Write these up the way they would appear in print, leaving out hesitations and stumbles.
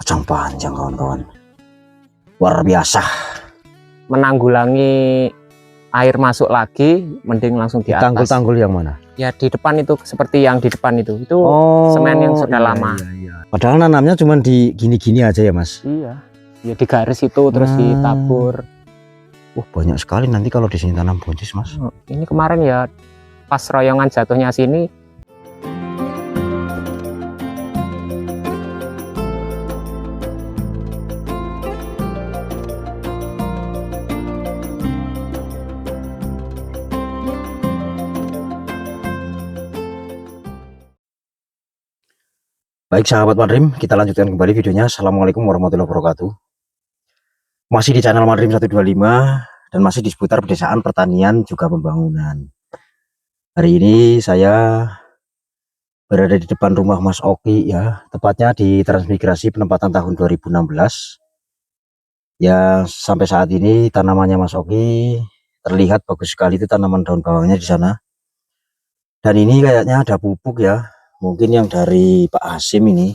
kacang panjang kawan-kawan, luar biasa. Menanggulangi air masuk lagi, mending langsung di atas. Tanggul-tanggul yang mana? Ya di depan itu, seperti yang di depan itu semen yang sudah lama. Iya. Padahal nanamnya cuma di gini-gini aja ya mas? Iya, ya di garis itu terus ditabur. Banyak sekali nanti kalau di sini tanam buncis mas. Ini kemarin ya pas royongan jatuhnya sini. Baik sahabat Madrim, kita lanjutkan kembali videonya. Assalamualaikum warahmatullahi wabarakatuh. Masih di channel Madrim 125 dan masih di seputar pedesaan, pertanian, juga pembangunan. Hari ini saya berada di depan rumah Mas Oki ya, tepatnya di Transmigrasi penempatan tahun 2016. Ya sampai saat ini tanamannya Mas Oki terlihat bagus sekali, itu tanaman daun bawangnya di sana. Dan ini kayaknya ada pupuk ya, mungkin yang dari Pak Hasim ini.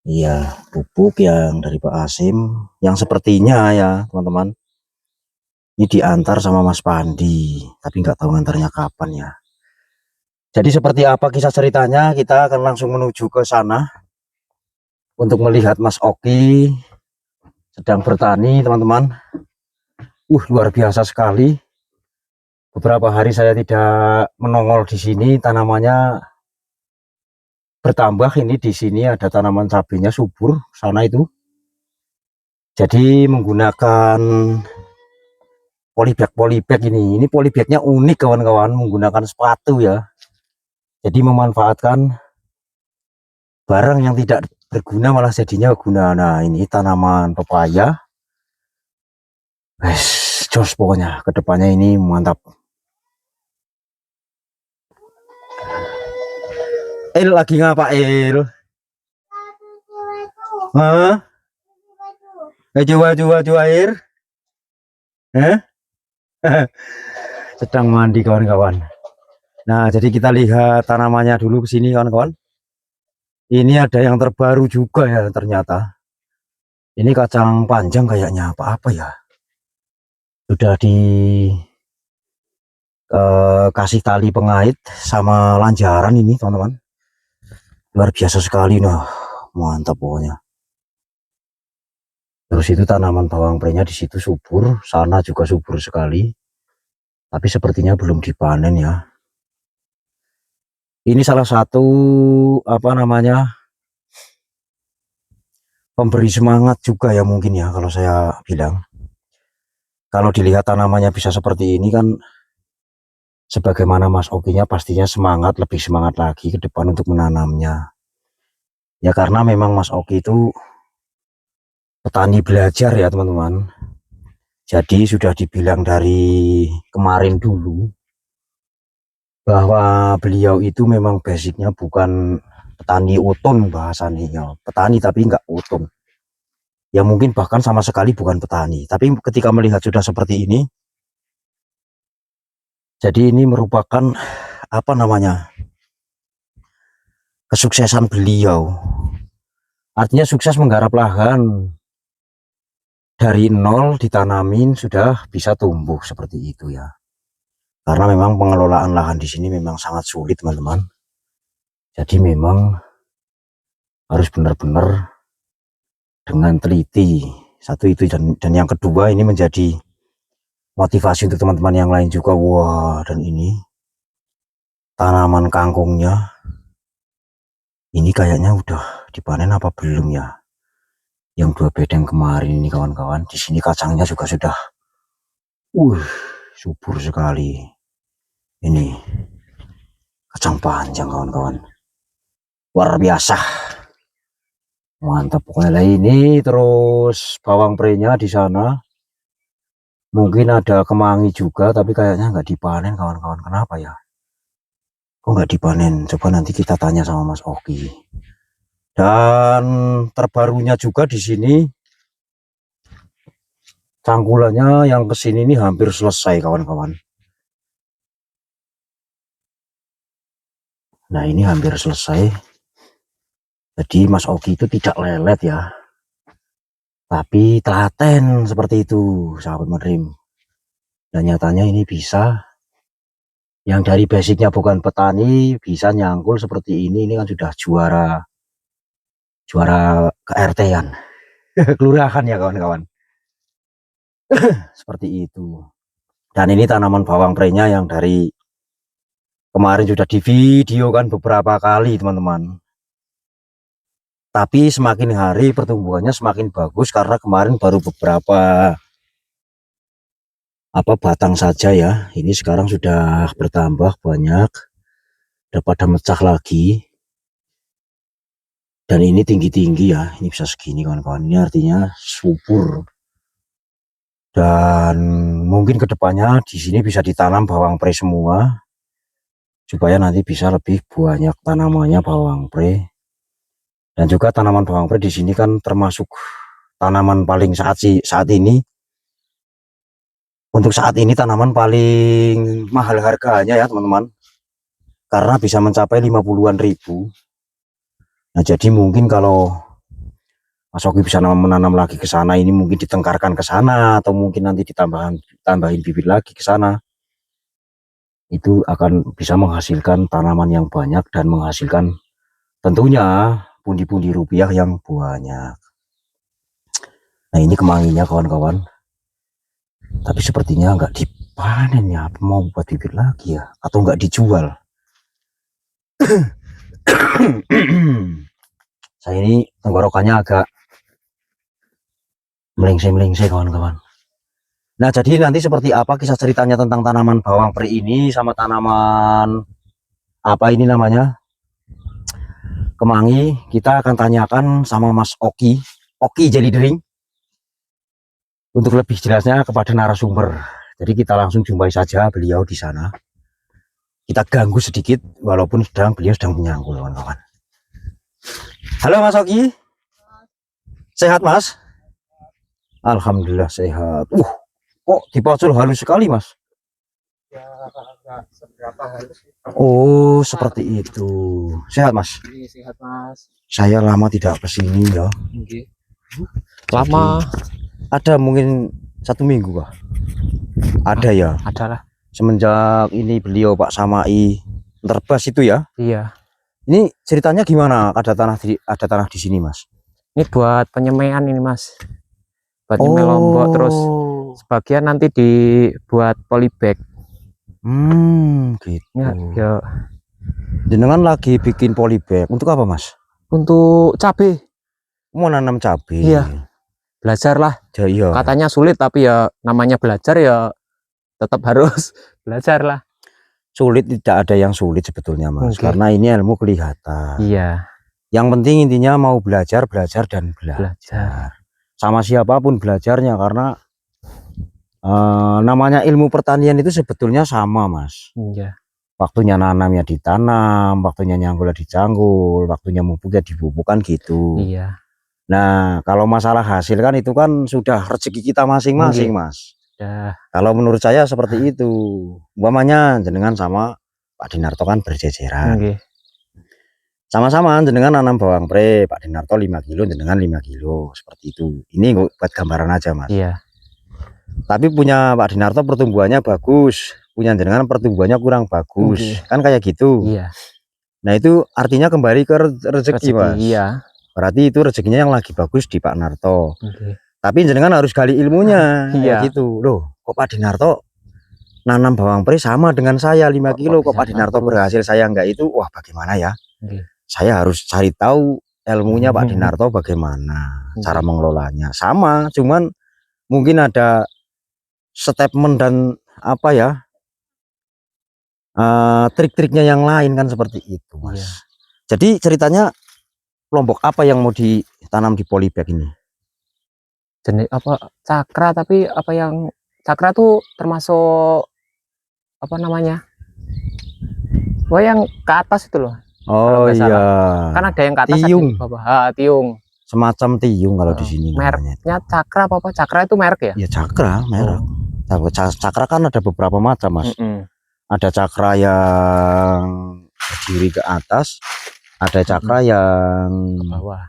Iya, pupuk yang dari Pak Hasim, yang sepertinya ya teman-teman, ini diantar sama Mas Pandi, tapi nggak tahu ngantarnya kapan ya. Jadi seperti apa kisah ceritanya, kita akan langsung menuju ke sana untuk melihat Mas Oki sedang bertani teman-teman. Luar biasa sekali. Beberapa hari saya tidak menongol di sini, tanamannya bertambah. Ini di sini ada tanaman cabenya subur sana itu. Jadi menggunakan polybag ini polybagnya unik kawan-kawan, menggunakan sepatu ya. Jadi memanfaatkan barang yang tidak berguna malah jadinya guna. Nah ini tanaman pepaya. Jos pokoknya kedepannya ini mantap. El lagi ngapa El? Hah? Baju air? Sedang mandi kawan-kawan. Nah jadi kita lihat tanamannya dulu ke sini kawan-kawan. Ini ada yang terbaru juga ya ternyata. Ini kacang panjang kayaknya apa ya. Sudah dikasih tali pengait sama lanjaran ini teman-teman. Luar biasa sekali, nah mantap pokoknya. Terus itu tanaman bawang prenya di situ subur, sana juga subur sekali. Tapi sepertinya belum dipanen ya. Ini salah satu pemberi semangat juga ya mungkin ya kalau saya bilang. Kalau dilihat tanamannya bisa seperti ini kan, sebagaimana Mas Okinya pastinya semangat, lebih semangat lagi ke depan untuk menanamnya. Ya karena memang Mas Oki itu petani belajar ya teman-teman. Jadi sudah dibilang dari kemarin dulu bahwa beliau itu memang basicnya bukan petani utun bahasanya, petani tapi enggak utun. Ya mungkin bahkan sama sekali bukan petani. Tapi ketika melihat sudah seperti ini, jadi ini merupakan kesuksesan beliau. Artinya sukses menggarap lahan dari nol, ditanamin sudah bisa tumbuh seperti itu ya. Karena memang pengelolaan lahan di sini memang sangat sulit teman-teman. Jadi memang harus benar-benar dengan teliti. Satu itu, dan yang kedua ini menjadi motivasi untuk teman-teman yang lain juga. Wah, dan ini tanaman kangkungnya ini kayaknya udah dipanen apa belum ya? Yang 2 bedeng kemarin ini kawan-kawan. Di sini kacangnya juga sudah subur sekali. Ini kacang panjang kawan-kawan, luar biasa, mantap pokoknya. Ini terus bawang prenya di sana, mungkin ada kemangi juga tapi kayaknya nggak dipanen kawan-kawan. Kenapa ya kok nggak dipanen? Coba nanti kita tanya sama Mas Oki. Dan terbarunya juga di sini cangkulannya yang kesini ini hampir selesai kawan-kawan. Nah ini hampir selesai. Jadi Mas Oki itu tidak lelet ya, tapi telaten seperti itu sahabat Madrim. Dan nyatanya ini bisa, yang dari basicnya bukan petani bisa nyangkul seperti ini kan sudah juara ke-RT-an kelurahan ya kawan-kawan. Seperti itu. Dan ini tanaman bawang prenya yang dari kemarin sudah di video kan beberapa kali teman-teman. Tapi semakin hari pertumbuhannya semakin bagus karena kemarin baru beberapa batang saja ya. Ini sekarang sudah bertambah banyak, udah pada mecah lagi. Dan ini tinggi-tinggi ya, ini bisa segini kawan-kawan. Ini artinya subur. Dan mungkin kedepannya di sini bisa ditanam bawang pre semua, supaya nanti bisa lebih banyak tanamannya bawang pre. Dan juga tanaman bawang pre di sini kan termasuk tanaman paling saat ini. Untuk saat ini tanaman paling mahal harganya ya teman-teman, karena bisa mencapai 50-an ribu. Nah jadi mungkin kalau Mas Oki bisa menanam lagi ke sana, ini mungkin ditengkarkan ke sana, atau mungkin nanti tambahin bibit lagi ke sana, itu akan bisa menghasilkan tanaman yang banyak dan menghasilkan tentunya pundi-pundi rupiah yang banyak. Nah ini kemanginya kawan-kawan, tapi sepertinya nggak dipanen ya, mau buat bibit lagi ya, atau nggak dijual. Saya ini tenggorokannya agak melengseng-melengseng kawan-kawan. Nah jadi nanti seperti apa kisah ceritanya tentang tanaman bawang pre ini sama tanaman apa ini namanya kemangi, kita akan tanyakan sama Mas Oki Jelly Drink untuk lebih jelasnya kepada narasumber. Jadi kita langsung jumpai saja beliau di sana. Kita ganggu sedikit walaupun beliau sedang menyangkul kawan-kawan. Halo Mas Oki, sehat Mas? Alhamdulillah sehat. Kok dipacul halus sekali Mas? Ya, agak seberapa halus. Oh seperti itu. Sehat Mas? Ini sehat Mas. Saya lama tidak kesini ya. Okay. Lama. Jadi, ada mungkin 1 minggu kah? Ada ya? Adalah. Semenjak ini beliau Pak Samai terbas itu ya? Iya. Ini ceritanya gimana? Ada tanah di sini Mas? Ini buat penyemaian ini Mas. Buat nyemai lombok, terus sebagian nanti dibuat polybag. Gitu. Ya. Jenengan lagi bikin polybag untuk apa Mas? Untuk cabai. Mau nanam cabai. Iya. Belajar lah. Ya, iya. Katanya sulit tapi ya namanya belajar ya tetap harus belajar lah. Sulit tidak ada yang sulit sebetulnya Mas. Okay. Karena ini ilmu kelihatan. Iya. Yang penting intinya mau belajar dan belajar. Sama siapapun belajarnya, karena namanya ilmu pertanian itu sebetulnya sama Mas. Iya. Waktunya nanam ya ditanam, waktunya nyanggul ya dicangkul, waktunya mupuk ya dipupuk kan gitu. Iya. Nah kalau masalah hasil kan itu kan sudah rezeki kita masing-masing Mas. Ya. Kalau menurut saya seperti itu. Umpamanya jenengan sama Pak Dinarto kan berjejeran. Sama-sama jenengan nanam bawang pre, Pak Dinarto 5 kilo, jenengan 5 kilo, seperti itu. Ini buat gambaran aja Mas. Iya. Tapi punya Pak Dinarto pertumbuhannya bagus, punya jenengan pertumbuhannya kurang bagus, kan kayak gitu. Iya. Nah itu artinya kembali ke rezeki Mas. Iya. Berarti itu rezekinya yang lagi bagus di Pak Narto. Tapi jenengan harus gali ilmunya. Iya. Gitu loh. Kok Pak Dinarto nanam bawang pre sama dengan saya 5 kilo, kok Pak Dinarto berhasil saya enggak itu? Wah bagaimana ya? Saya harus cari tahu ilmunya Pak Dinarto bagaimana cara mengelolanya. Sama, cuman mungkin ada statement dan apa ya, trik-triknya yang lain kan seperti itu Mas. Iya. Jadi ceritanya kelompok apa yang mau ditanam di polybag ini? Jenis apa cakra, tapi apa yang cakra tuh termasuk apa namanya? Wah yang ke atas itu loh. Oh iya. Kan ada yang ke atas. Tiung. Tiung. Semacam tiung kalau di sini. Mereknya cakra apa? Cakra itu merek ya? Ya cakra, merek. Cakra kan ada beberapa macam Mas. Ada cakra yang berdiri ke atas, Ada cakra yang ke bawah.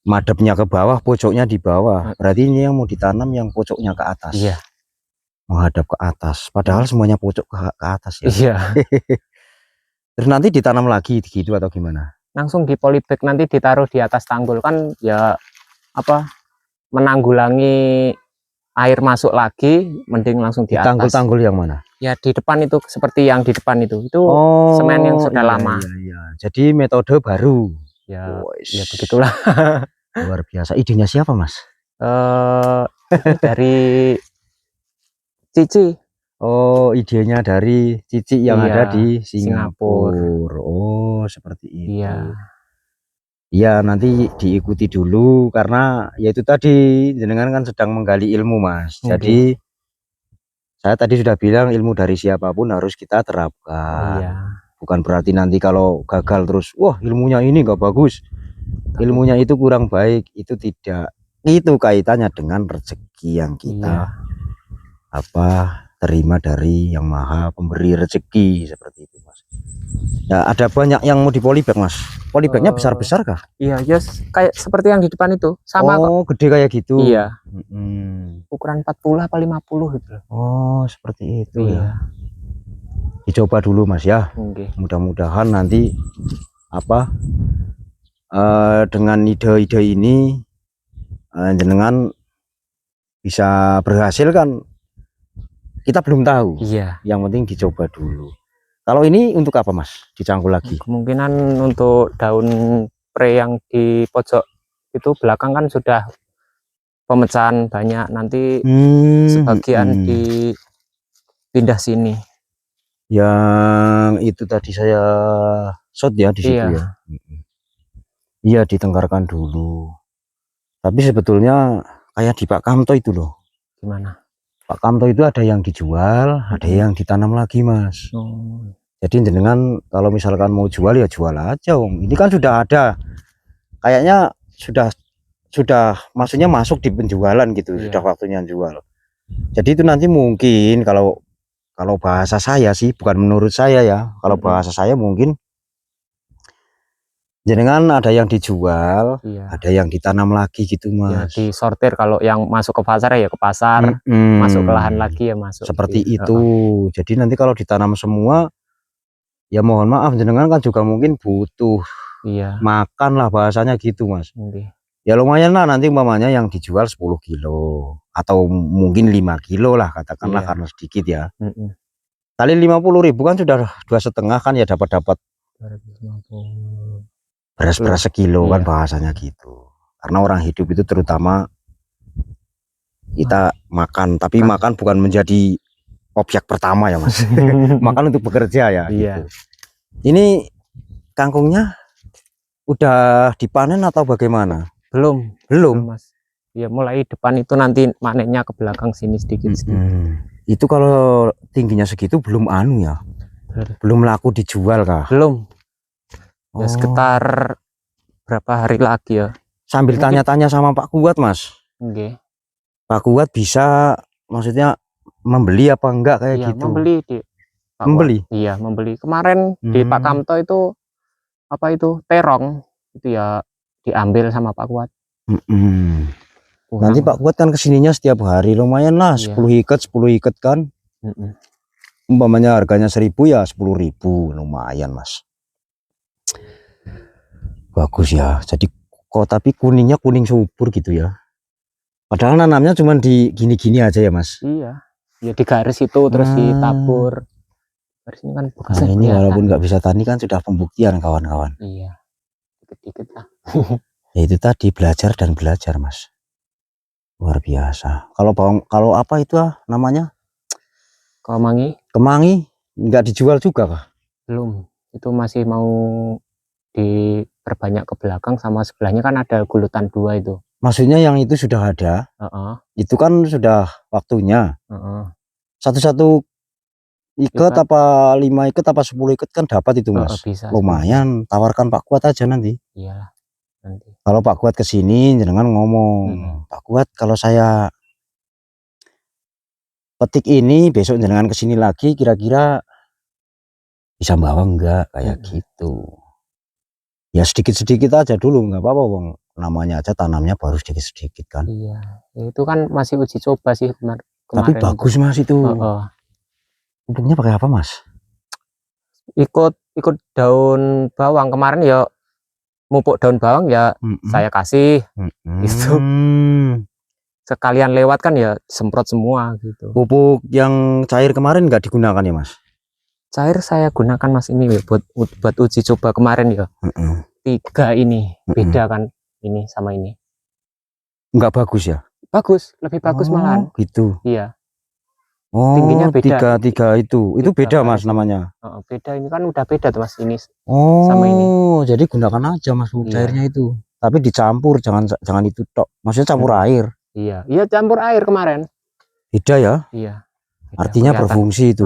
madepnya ke bawah, pojoknya di bawah. Berarti ini yang mau ditanam yang pojoknya ke atas. Iya. Menghadap ke atas. Padahal semuanya pojok ke atas ya. Iya. Terus nanti ditanam lagi gitu atau gimana? Langsung di polybag, nanti ditaruh di atas tanggul kan ya, apa, menanggulangi air masuk lagi, mending langsung di atas. Tanggul-tanggul yang mana? Ya di depan itu, seperti yang di depan itu semen yang sudah lama. Iya. Jadi metode baru Ya, ya begitulah. luar biasa. Idenya siapa Mas? Dari Cici. Oh, idenya dari Cici yang Iya, ada di Singapura. Singapura. Oh, seperti itu. Iya. Ya, nanti diikuti dulu karena ya itu tadi jenengan kan sedang menggali ilmu Mas. Jadi saya tadi sudah bilang ilmu dari siapapun harus kita terapkan. Iya. Bukan berarti nanti kalau gagal terus, wah ilmunya ini nggak bagus, ilmunya itu kurang baik, itu tidak. Itu kaitannya dengan rezeki yang kita terima dari yang maha pemberi rezeki, seperti itu Mas. Ya ada banyak yang mau di polybag Mas. Polybagnya besar-besar kah? Iya, yes, kayak seperti yang di depan itu, sama kok. Oh, gede kayak gitu. Iya. Ukuran 40 apa 50 gitu. Oh, seperti itu Iya. ya. Dicoba dulu Mas ya. Mudah-mudahan nanti dengan ide-ide ini jenengan bisa berhasil kan, kita belum tahu. Iya. Yang penting dicoba dulu. Kalau ini untuk apa Mas? Dicangkul lagi? Kemungkinan untuk daun pre yang di pojok itu belakang kan sudah pemecahan banyak, nanti sebagian dipindah sini. Yang itu tadi saya shot ya di situ ya. Iya, ditengkarkan dulu. Tapi sebetulnya kayak di Pak Kamto itu loh. Gimana? Pak Kamto itu ada yang dijual, ada yang ditanam lagi Mas. Jadi jenengan kalau misalkan mau jual ya jual aja Om. Ini kan sudah ada, kayaknya sudah maksudnya masuk di penjualan gitu. Sudah waktunya jual. Jadi itu nanti mungkin kalau bahasa saya sih, bukan menurut saya ya, kalau bahasa saya mungkin jenengan ada yang dijual, ada yang ditanam lagi gitu Mas. Ya disortir, kalau yang masuk ke pasar ya ke pasar, masuk ke lahan lagi ya masuk. Seperti itu. Jadi nanti kalau ditanam semua, ya mohon maaf jenengan kan juga mungkin butuh makan lah bahasanya gitu Mas. Ya lumayan lah nanti umpamanya yang dijual 10 kilo atau mungkin 5 kilo lah katakanlah, karena sedikit ya. Kali 50.000 kan sudah 2,5 kan ya, dapat beras sekilo kan bahasanya gitu. Karena orang hidup itu terutama kita makan, tapi makan bukan menjadi objek pertama ya Mas. Makan untuk bekerja ya gitu. Ini kangkungnya udah dipanen atau bagaimana? Belum Mas. Ya mulai depan itu nanti manennya ke belakang sini sedikit. Itu kalau tingginya segitu belum anu ya, belum laku dijual kah? Belum. Ya sekitar berapa hari lagi ya. Sambil tanya-tanya sama Pak Kuat Mas. Pak Kuat bisa maksudnya membeli apa enggak kayak gitu? Membeli. Iya, membeli. Kemarin di Pak Kamto itu apa itu terong itu ya diambil sama Pak Kuat. Nanti Pak Kuat kan kesininya setiap hari, lumayan lah 10 ikat kan. Umpamanya harganya 1.000 ya 10.000, lumayan Mas. Bagus ya. Jadi tapi kuningnya kuning subur gitu ya. Padahal nanamnya cuma di gini-gini aja ya Mas. Iya. Ya di garis itu terus ditabur. Garis ini kan nah, ini walaupun nggak bisa tani kan sudah pembuktian kawan-kawan. Iya. Dikit-dikit lah. Ya itu tadi belajar dan belajar Mas. Luar biasa. Kalau apa itu namanya? Kemangi nggak dijual juga kah? Belum. Itu masih mau diperbanyak ke belakang, sama sebelahnya kan ada gulutan 2 itu. Maksudnya yang itu sudah ada? Itu kan sudah waktunya. Satu-satu ikat apa 5 ikat apa 10 ikat kan dapat itu Mas. Bisa, lumayan, tawarkan Pak Kuat aja nanti. Iyalah nanti. Kalau Pak Kuat kesini jenengan ngomong, Pak Kuat kalau saya petik ini besok jenengan kesini lagi, kira-kira bisa bawa enggak kayak gitu. Ya sedikit-sedikit aja dulu, nggak apa-apa Bang. Namanya aja tanamnya baru sedikit-sedikit kan. Iya, itu kan masih uji coba sih Tapi kemarin bagus Mas itu. Heeh. Pupuknya pakai apa Mas? Ikut daun bawang kemarin ya, mupuk daun bawang ya saya kasih itu. Sekalian lewat kan ya semprot semua gitu. Pupuk yang cair kemarin nggak digunakan ya Mas? Cair saya gunakan Mas ini ya, buat uji coba kemarin ya. 3 ini beda kan ini sama ini. Nggak bagus ya? Bagus, lebih bagus malahan. Gitu. Iya. Oh, Tingginya beda. tiga itu beda Mas namanya. Beda, ini kan udah beda tuh Mas ini sama ini. Jadi gunakan aja Mas pupuk cairnya itu. Tapi dicampur, jangan itu tok. Maksudnya campur air. Iya, campur air kemarin. Beda ya? Iya. Beda, artinya kelihatan. Berfungsi itu.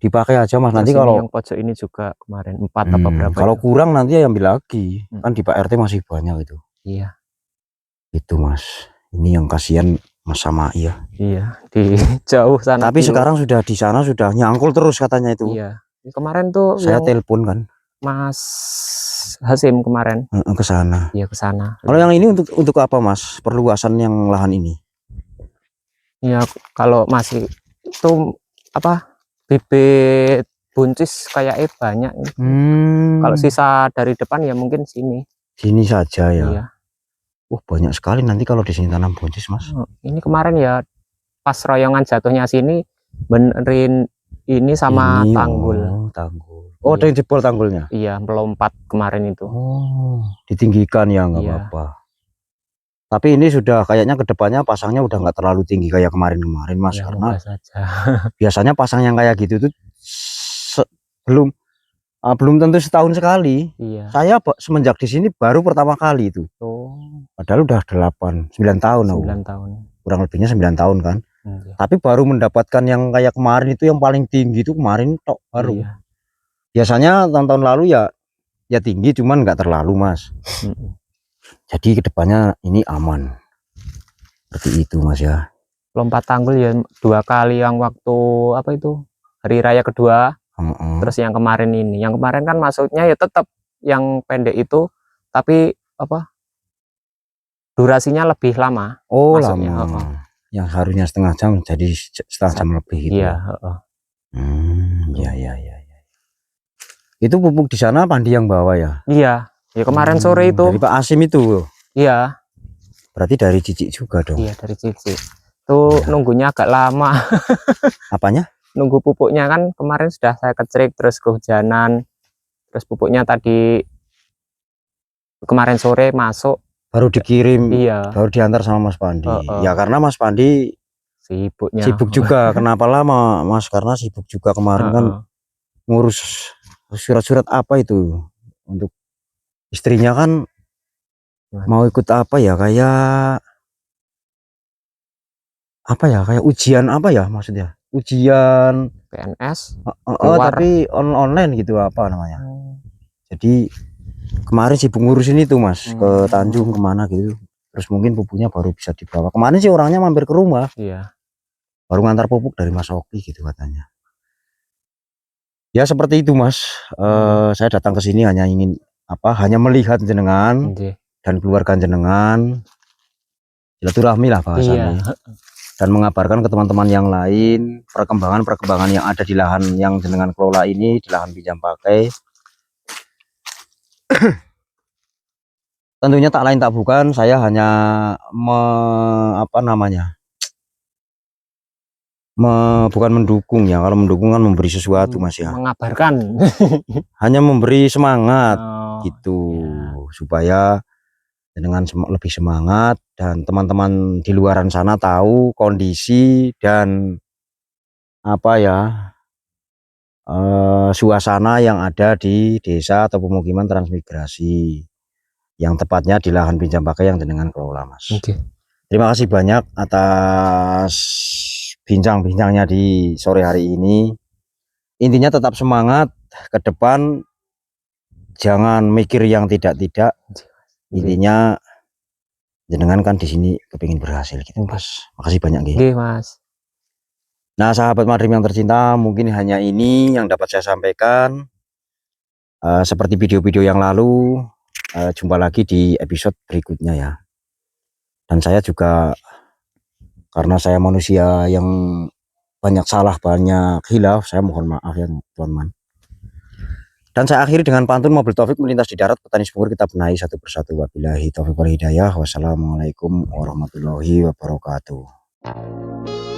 Dipakai aja Mas. Nanti kalau yang pojok ini juga kemarin 4 apa berapa. Kalau kurang nanti ambil lagi. Kan di Pak RT masih banyak itu. Iya. Itu Mas. Ini yang kasihan Mas sama ya. Iya, di jauh sana. Tapi sekarang sudah di sana sudah nyangkul terus katanya itu. Iya. Kemarin tuh saya telepon kan Mas Hasim kemarin ke sana. Iya, ke sana. Kalau yang ini untuk apa Mas? Perluasan yang lahan ini? Ya kalau masih itu apa? Bibit buncis kayak banyak. Kalau sisa dari depan ya mungkin sini. Sini saja ya. Iya. Banyak sekali nanti kalau di sini tanam buncis Mas. Ini kemarin ya pas royongan jatuhnya sini benerin ini sama tanggul. Tanggul. Ada yang jebol tanggulnya? Iya, melompat kemarin itu. Ditinggikan ya, nggak apa-apa. Tapi ini sudah kayaknya kedepannya pasangnya udah nggak terlalu tinggi kayak kemarin-kemarin Mas, ya, karena biasanya pasang yang kayak gitu tuh belum tentu setahun sekali. Iya. Saya semenjak di sini baru pertama kali itu. Padahal udah 9 tahun. 9 tahun. Kurang lebihnya 9 tahun kan. Tapi baru mendapatkan yang kayak kemarin itu, yang paling tinggi itu kemarin tok baru. Iya. Biasanya tahun-tahun lalu ya tinggi, cuman nggak terlalu Mas. Jadi kedepannya ini aman. Seperti itu Mas ya. Lompat tanggul ya 2 kali, yang waktu apa itu hari raya kedua. Terus yang kemarin ini, yang kemarin kan maksudnya ya tetap yang pendek itu, tapi apa durasinya lebih lama. Maksudnya, lama. Yang harusnya setengah jam jadi setengah jam lebih gitu. Iya. Ya. Itu pupuk di sana Pandi yang bawa ya? Iya. Ya kemarin sore itu. Dari Pak Asim itu. Iya. Berarti dari Cici juga dong? Iya, dari Cici. Tuh ya. Nunggunya agak lama. Apanya? Nunggu pupuknya kan kemarin sudah saya kecerik, terus kehujanan, terus pupuknya tadi kemarin sore masuk baru dikirim. Iya, baru diantar sama Mas Pandi. Ya karena Mas Pandi sibuk juga. Kenapa lama Mas? Karena sibuk juga kemarin kan ngurus surat-surat apa itu untuk istrinya kan. Mau ikut apa ya, kayak ujian apa ya maksudnya, ujian PNS tapi online gitu apa namanya. Jadi kemarin sibuk ngurusin itu Mas, ke Tanjung kemana gitu. Terus mungkin pupuknya baru bisa dibawa. Kemarin sih orangnya mampir ke rumah. Iya. Baru ngantar pupuk dari Mas Oki gitu katanya. Ya seperti itu Mas. Saya datang ke sini hanya ingin hanya melihat jenengan dan keluarga jenengan, silaturahmi lah bahasanya. Iya. Dan mengabarkan ke teman-teman yang lain perkembangan yang ada di lahan yang jenengan kelola ini, di lahan pinjam pakai. Tentunya tak lain tak bukan, saya hanya bukan mendukung ya. Kalau mendukung kan memberi sesuatu Mas ya. Mengabarkan. Hanya memberi semangat gitu ya. Supaya dengan lebih semangat dan teman-teman di luaran sana tahu kondisi dan suasana yang ada di desa atau pemukiman transmigrasi, yang tepatnya di lahan pinjam pakai yang jenengan kelola Mas. Terima kasih banyak atas bincang-bincangnya di sore hari ini. Intinya tetap semangat ke depan, jangan mikir yang tidak-tidak. Intinya jenengan kan di sini kepingin berhasil gitu Mas. Makasih banyak gitu Mas. Nah sahabat Madrim yang tercinta, mungkin hanya ini yang dapat saya sampaikan. Seperti video-video yang lalu, jumpa lagi di episode berikutnya ya. Dan saya juga, karena saya manusia yang banyak salah, banyak hilaf, saya mohon maaf ya teman-teman. Dan saya akhiri dengan pantun mobil Taufik melintas di darat, petani subur kita benahi satu persatu. Wabillahi taufiq wal hidayah. Wassalamualaikum warahmatullahi wabarakatuh.